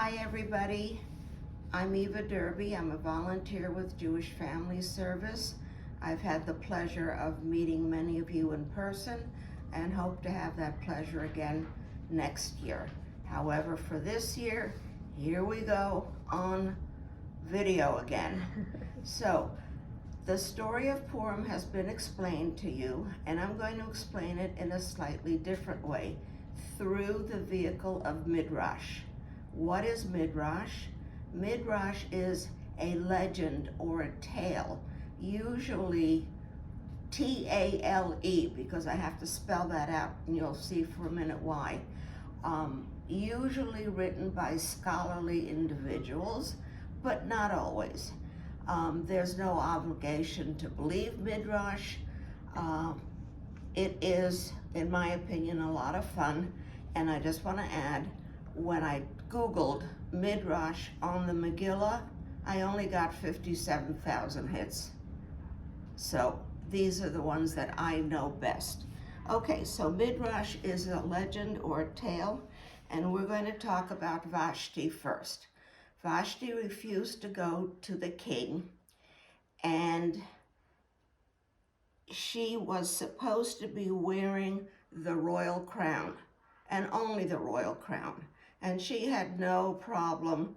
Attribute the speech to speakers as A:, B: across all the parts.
A: Hi everybody, I'm Eva Derby. I'm a volunteer with Jewish Family Service. I've had the pleasure of meeting many of you in person and hope to have that pleasure again next year. However, for this year, here we go on video again. So, the story of Purim has been explained to you, and I'm going to explain it in a slightly different way through the vehicle of Midrash. What is Midrash? Midrash is a legend or a tale, usually T-A-L-E, because I have to spell that out and you'll see for a minute why. Usually written by scholarly individuals, but not always. There's no obligation to believe Midrash. It is, in my opinion, a lot of fun, and I just want to add, when I Googled Midrash on the Megillah, I only got 57,000 hits. So these are the ones that I know best. Okay, so Midrash is a legend or a tale, and we're going to talk about Vashti first. Vashti refused to go to the king, and she was supposed to be wearing the royal crown, and only the royal crown. And she had no problem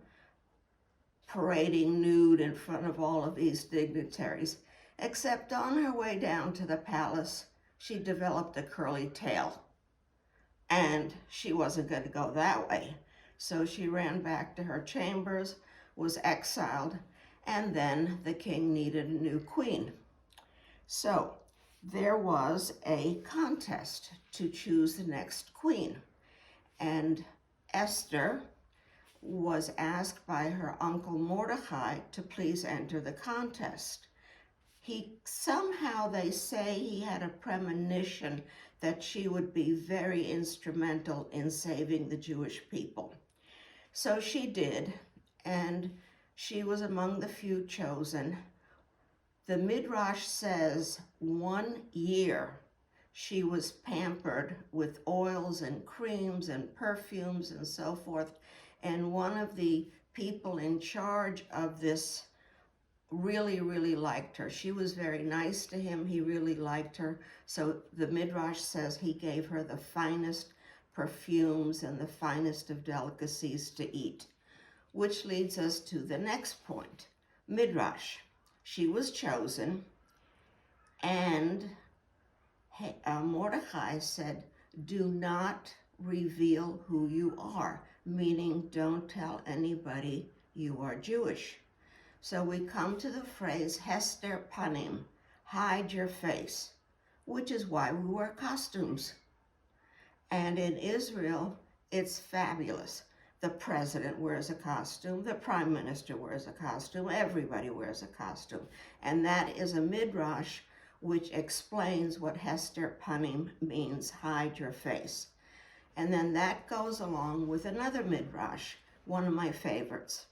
A: parading nude in front of all of these dignitaries, except on her way down to the palace, she developed a curly tail. And she wasn't going to go that way. So she ran back to her chambers, was exiled, and then the king needed a new queen. So there was a contest to choose the next queen. And Esther was asked by her uncle Mordecai to please enter the contest. They say he had a premonition that she would be very instrumental in saving the Jewish people. So she did, and she was among the few chosen. The Midrash says 1 year she was pampered with oils and creams and perfumes and so forth. And one of the people in charge of this really liked her. She was very nice to him. He really liked her. So the Midrash says he gave her the finest perfumes and the finest of delicacies to eat. Which leads us to the next point. Midrash. She was chosen, and Mordecai said, do not reveal who you are, meaning don't tell anybody you are Jewish. So we come to the phrase Hester Purim, hide your face, which is why we wear costumes. And in Israel, it's fabulous. The president wears a costume, the prime minister wears a costume, everybody wears a costume. And that is a midrash which explains what Hester Purim means, hide your face. And then that goes along with another midrash, one of my favorites.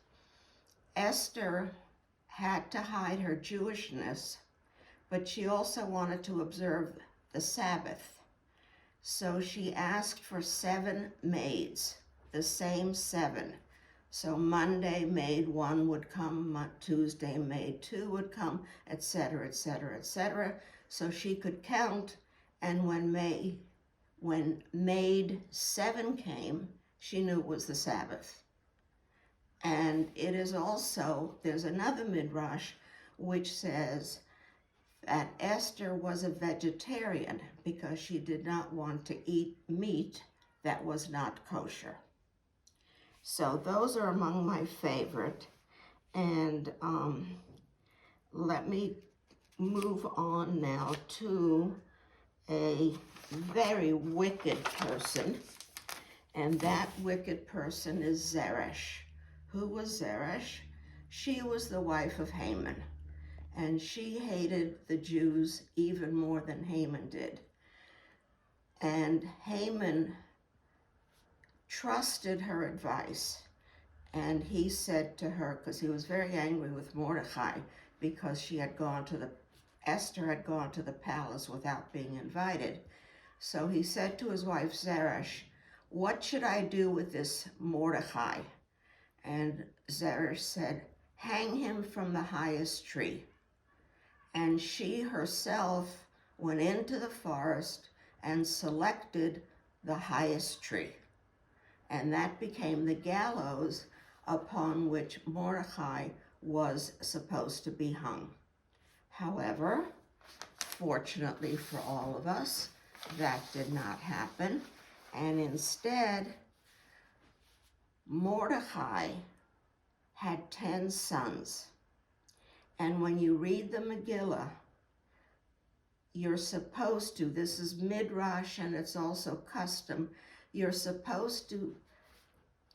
A: Esther had to hide her Jewishness, but she also wanted to observe the Sabbath. So she asked for 7 maids, the same 7. So Monday, maid 1 would come, Tuesday, maid 2 would come, etc., etc., etc. So she could count, and when maid 7 came, she knew it was the Sabbath. And it is also, there's another midrash which says that Esther was a vegetarian because she did not want to eat meat that was not kosher. So those are among my favorite. And let me move on now to a very wicked person. And that wicked person is Zaresh. Who was Zaresh? She was the wife of Haman. And she hated the Jews even more than Haman did. And Haman trusted her advice, and he said to her, because he was very angry with Mordecai because Esther had gone to the palace without being invited. So he said to his wife Zaresh, what should I do with this Mordecai? And Zaresh said, "Hang him from the highest tree." And she herself went into the forest and selected the highest tree. And that became the gallows upon which Mordecai was supposed to be hung. However, fortunately for all of us, that did not happen. And instead, Mordecai had 10 sons. And when you read the Megillah, you're supposed to, this is Midrash and it's also custom, you're supposed to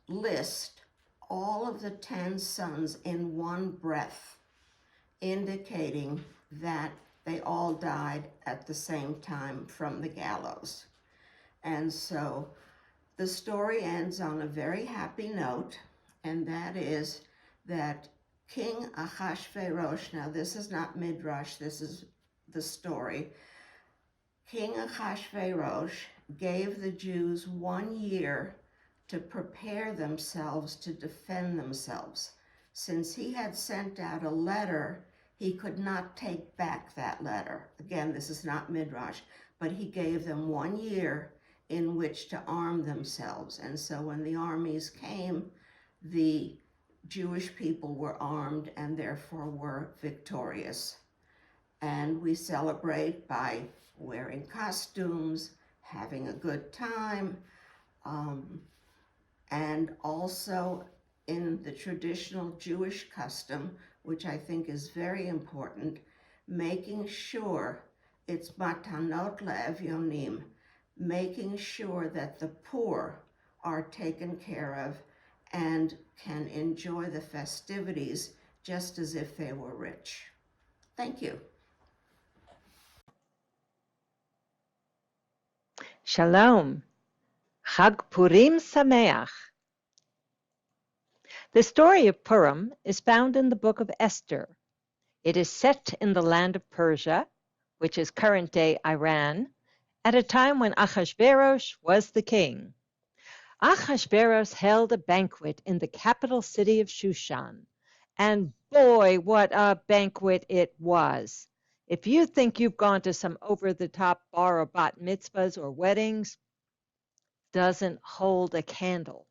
A: list all of the 10 sons in one breath, indicating that they all died at the same time from the gallows. And so the story ends on a very happy note, and that is that King Ahasuerus, now this is not Midrash, this is the story. King Ahasuerus gave the Jews 1 year to prepare themselves to defend themselves. Since he had sent out a letter, he could not take back that letter. Again, this is not Midrash, but he gave them 1 year in which to arm themselves. And so when the armies came, the Jewish people were armed and therefore were victorious. And we celebrate by wearing costumes, having a good time, and also in the traditional Jewish custom, which I think is very important, making sure it's matanot le'evyonim, making sure that the poor are taken care of and can enjoy the festivities just as if they were rich. Thank you.
B: Shalom. Chag Purim Sameach. The story of Purim is found in the book of Esther. It is set in the land of Persia, which is current-day Iran, at a time when Ahasuerus was the king. Ahasuerus held a banquet in the capital city of Shushan, and boy, what a banquet it was. If you think you've gone to some over-the-top bar or bat mitzvahs or weddings, doesn't hold a candle.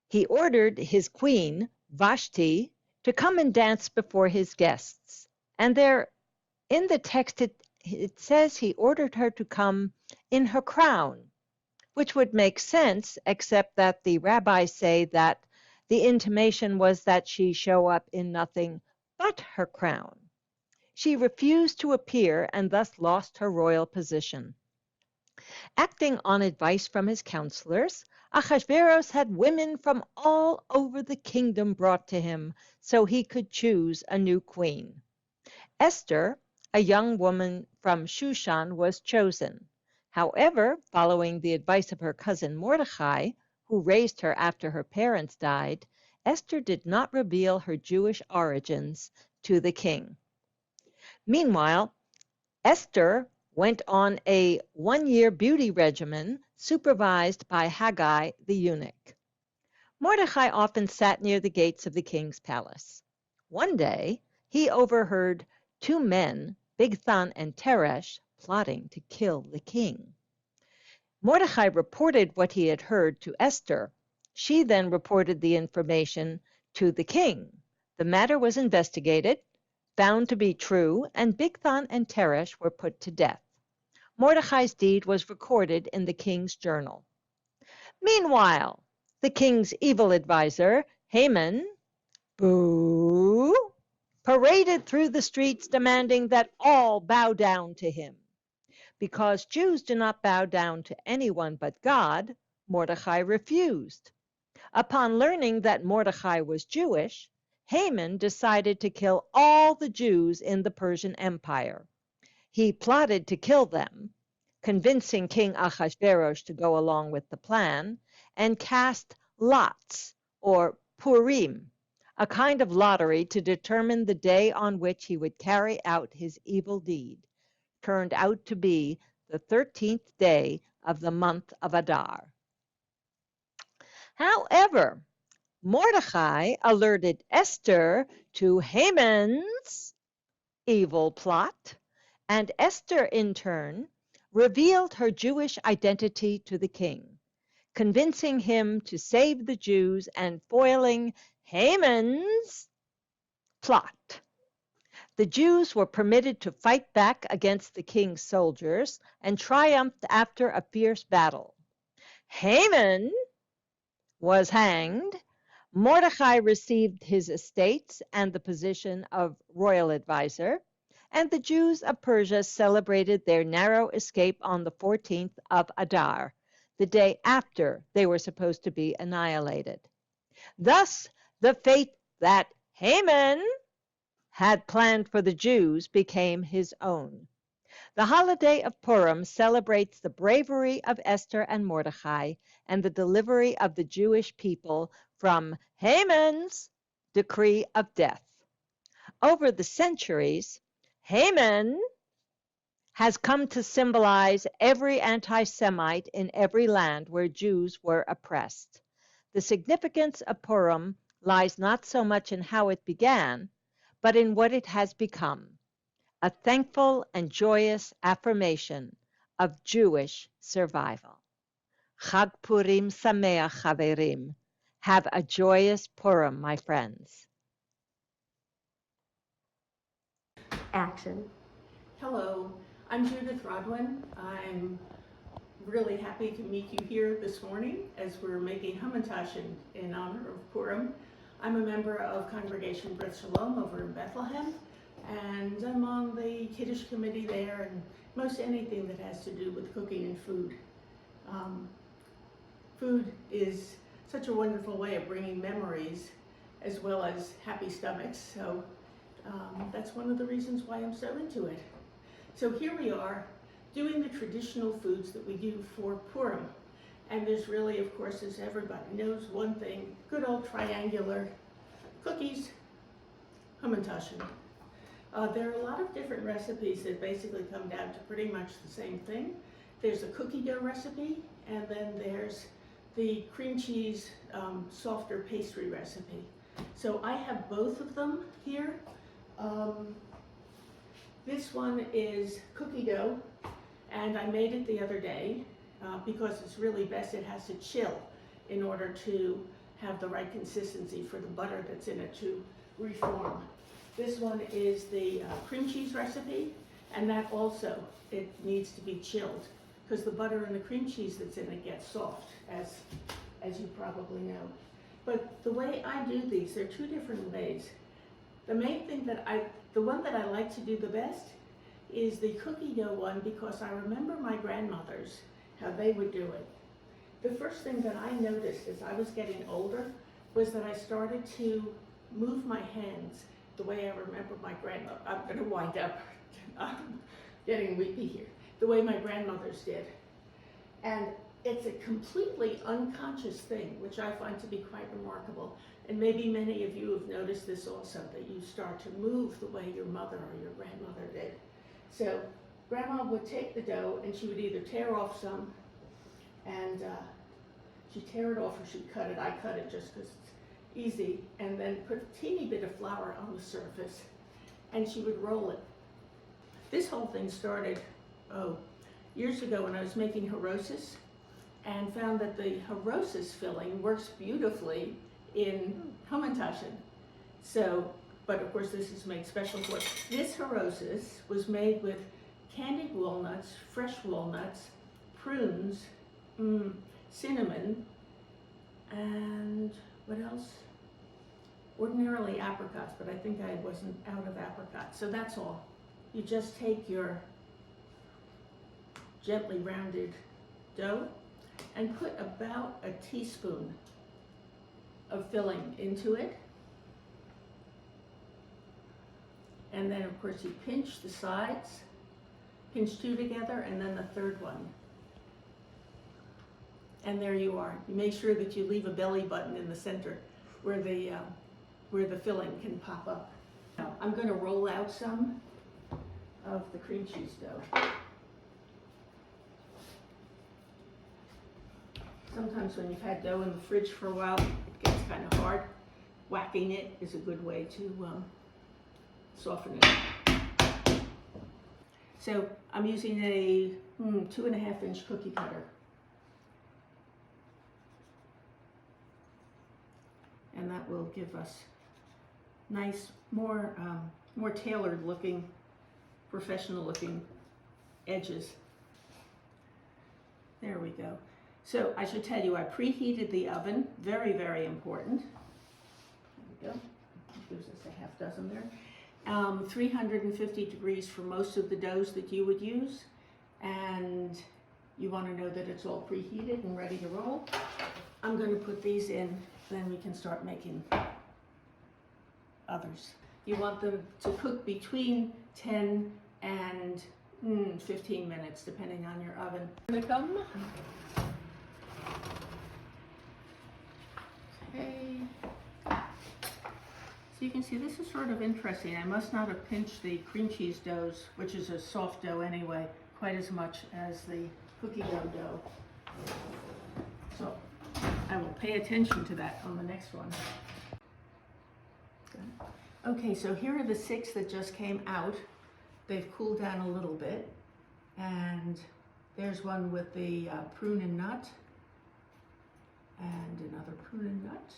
B: He ordered his queen, Vashti, to come and dance before his guests. And there, in the text, it says he ordered her to come in her crown, which would make sense, except that the rabbis say that the intimation was that she show up in nothing but her crown. She refused to appear and thus lost her royal position. Acting on advice from his counselors, Ahasuerus had women from all over the kingdom brought to him so he could choose a new queen. Esther, a young woman from Shushan, was chosen. However, following the advice of her cousin Mordecai, who raised her after her parents died, Esther did not reveal her Jewish origins to the king. Meanwhile, Esther went on a 1-year beauty regimen supervised by Haggai the eunuch. Mordecai often sat near the gates of the king's palace. One day, he overheard 2 men, Bigthan and Teresh, plotting to kill the king. Mordecai reported what he had heard to Esther. She then reported the information to the king. The matter was investigated, found to be true, and Bigthan and Teresh were put to death. Mordecai's deed was recorded in the king's journal. Meanwhile, the king's evil advisor, Haman, boo, paraded through the streets demanding that all bow down to him. Because Jews do not bow down to anyone but God, Mordecai refused. Upon learning that Mordecai was Jewish, Haman decided to kill all the Jews in the Persian Empire. He plotted to kill them, convincing King Ahasuerus to go along with the plan, and cast lots, or Purim, a kind of lottery to determine the day on which he would carry out his evil deed. Turned out to be the 13th day of the month of Adar. However, Mordecai alerted Esther to Haman's evil plot, and Esther, in turn, revealed her Jewish identity to the king, convincing him to save the Jews and foiling Haman's plot. The Jews were permitted to fight back against the king's soldiers and triumphed after a fierce battle. Haman was hanged. Mordecai received his estates and the position of royal advisor, and the Jews of Persia celebrated their narrow escape on the 14th of Adar, the day after they were supposed to be annihilated. Thus, the fate that Haman had planned for the Jews became his own. The holiday of Purim celebrates the bravery of Esther and Mordecai and the delivery of the Jewish people from Haman's decree of death. Over the centuries, Haman has come to symbolize every anti-Semite in every land where Jews were oppressed. The significance of Purim lies not so much in how it began, but in what it has become, a thankful and joyous affirmation of Jewish survival. Chag Purim Sameach, Chaverim. Have a joyous Purim, my friends.
C: Action.
D: Hello, I'm Judith Rodwin. I'm really happy to meet you here this morning as we're making Hamantash in honor of Purim. I'm a member of Congregation Brit Shalom over in Bethlehem, and I'm on the Kiddush committee there and most anything that has to do with cooking and food. Food is such a wonderful way of bringing memories as well as happy stomachs, so that's one of the reasons why I'm so into it. So here we are doing the traditional foods that we do for Purim. And there's really, of course, as everybody knows, one thing, good old triangular cookies, hamantashen. There are a lot of different recipes that basically come down to pretty much the same thing. There's a cookie dough recipe, and then there's the cream cheese softer pastry recipe. So I have both of them here. This one is cookie dough, and I made it the other day because it's really best it has to chill in order to have the right consistency for the butter that's in it to reform. This one is the cream cheese recipe, and that also, it needs to be chilled because the butter and the cream cheese that's in it gets soft, as you probably know. But the way I do these, there are two different ways. The main thing the one that I like to do the best is the cookie dough one because I remember my grandmothers, how they would do it. The first thing that I noticed as I was getting older was that I started to move my hands the way I remember my grandmother. I'm going to wind up getting weepy here. The way my grandmothers did. And it's a completely unconscious thing, which I find to be quite remarkable. And maybe many of you have noticed this also, that you start to move the way your mother or your grandmother did. So Grandma would take the dough and she would either tear off some, and she'd tear it off or she'd cut it. I cut it just because it's easy, and then put a teeny bit of flour on the surface, and she would roll it. This whole thing started, years ago when I was making harosis, and found that the harosis filling works beautifully in hamantashen. So, but of course this is made special for it. This harosis was made with candied walnuts, fresh walnuts, prunes, cinnamon, and what else? Ordinarily apricots, but I think I wasn't out of apricots. So that's all. You just take your gently rounded dough and put about a teaspoon of filling into it. And then of course you pinch the sides, pinch two together, and then the third one. And there you are. You make sure that you leave a belly button in the center where the filling can pop up. Now, I'm going to roll out some of the cream cheese dough. Sometimes when you've had dough in the fridge for a while, it gets kind of hard. Whacking it is a good way to soften it. So I'm using a 2.5-inch cookie cutter. And that will give us nice, more tailored looking, professional looking edges. There we go. So I should tell you, I preheated the oven, very, very important. There we go, gives us a half dozen there. 350 degrees for most of the doughs that you would use. And you want to know that it's all preheated and ready to roll. I'm going to put these in, then we can start making others. You want them to cook between 10 and 15 minutes, depending on your oven. Gonna come. Okay. So you can see this is sort of interesting. I must not have pinched the cream cheese doughs, which is a soft dough anyway, quite as much as the cookie dough. So I will pay attention to that on the next one. Okay, so here are the 6 that just came out. They've cooled down a little bit. And there's one with the prune and nut. And another prune and nut.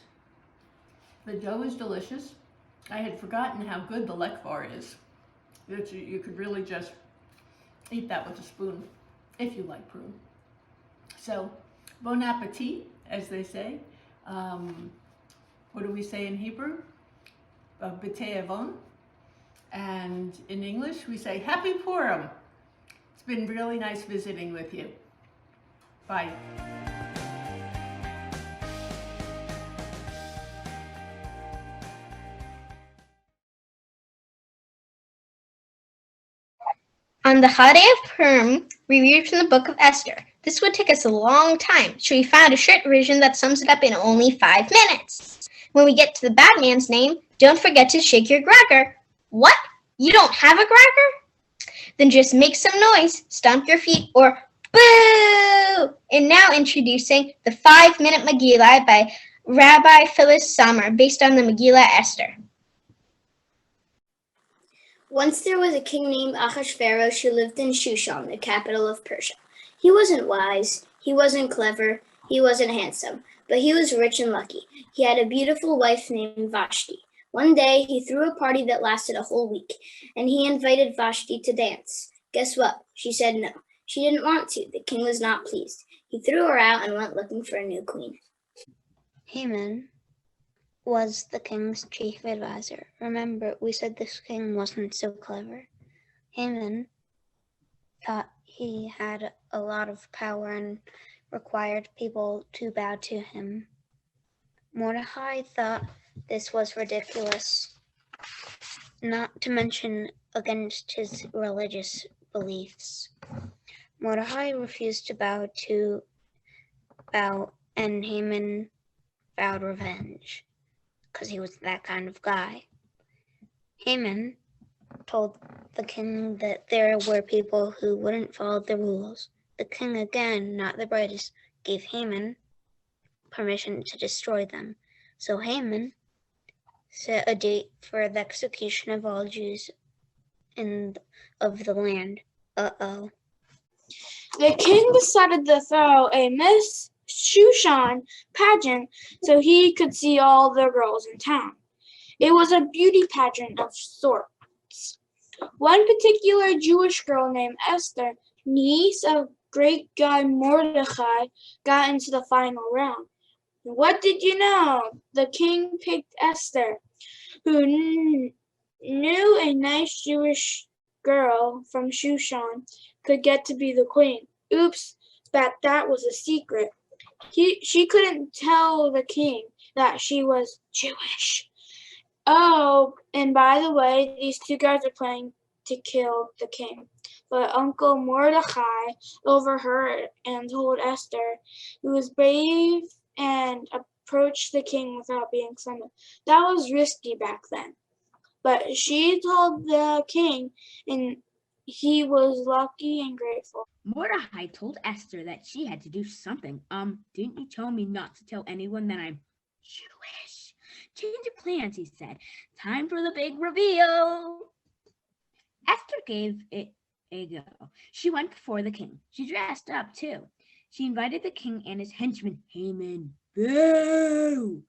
D: The dough is delicious. I had forgotten how good the lekvar is. You could really just eat that with a spoon, if you like prune. So, bon appetit, as they say. What do we say in Hebrew? B'tei avon. And in English, we say Happy Purim. It's been really nice visiting with you. Bye.
C: On the holiday of Purim, we read from the book of Esther. This would take us a long time, so we found a short version that sums it up in only 5 minutes. When we get to the bad man's name, don't forget to shake your cracker. What? You don't have a cracker? Then just make some noise, stomp your feet, or boo! And now introducing the 5-minute Megillah by Rabbi Phyllis Sommer, based on the Megillah Esther. Once there was a king named Ahasuerus who lived in Shushan, the capital of Persia. He wasn't wise, he wasn't clever, he wasn't handsome, but he was rich and lucky. He had a beautiful wife named Vashti. One day, he threw a party that lasted a whole week, and he invited Vashti to dance. Guess what? She said no. She didn't want to. The king was not pleased. He threw her out and went looking for a new queen.
E: Haman was the king's chief advisor. Remember, we said this king wasn't so clever. Haman thought he had a lot of power and required people to bow to him. Mordecai thought this was ridiculous, not to mention against his religious beliefs. Mordecai refused to bow, and Haman vowed revenge, because he was that kind of guy. Haman told the king that there were people who wouldn't follow the rules. The king, again, not the brightest, gave Haman permission to destroy them. So Haman set a date for the execution of all Jews of the land. Uh-oh.
F: The king decided to throw a Miss Shushan pageant so he could see all the girls in town. It was a beauty pageant of sorts. One particular Jewish girl named Esther, niece of great guy Mordecai, got into the final round. What did you know? The king picked Esther, who knew a nice Jewish girl from Shushan could get to be the queen. Oops, but that was a secret. She couldn't tell the king that she was Jewish. Oh, and by the way, these two guys are planning to kill the king. But Uncle Mordecai overheard and told Esther, who was brave and approached the king without being summoned. That was risky back then. But she told the king, and he was lucky and grateful.
G: Mordecai told Esther that she had to do something. Didn't you tell me not to tell anyone that I'm Jewish? Change of plans, he said. Time for the big reveal. Esther gave it a go. She went before the king. She dressed up, too. She invited the king and his henchman, Haman, to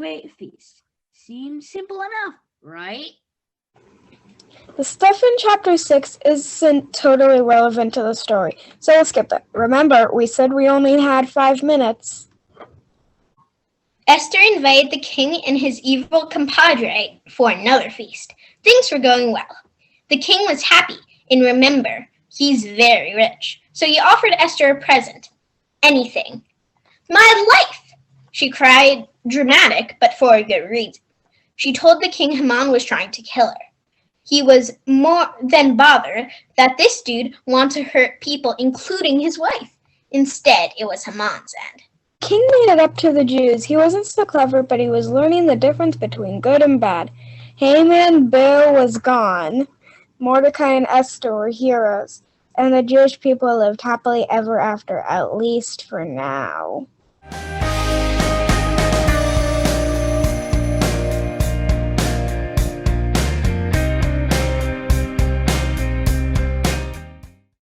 G: a feast. Seems simple enough, right?
H: The stuff in chapter 6 isn't totally relevant to the story, so we'll skip it. Remember, we said we only had 5 minutes.
C: Esther invited the king and his evil compadre for another feast. Things were going well. The king was happy, and remember, he's very rich. So he offered Esther a present. Anything. My life! She cried, dramatic, but for a good reason. She told the king Haman was trying to kill her. He was more than bothered that this dude wanted to hurt people, including his wife. Instead, it was Haman's end.
H: King made it up to the Jews. He wasn't so clever, but he was learning the difference between good and bad. Haman, Bill was gone. Mordecai and Esther were heroes. And the Jewish people lived happily ever after, at least for now.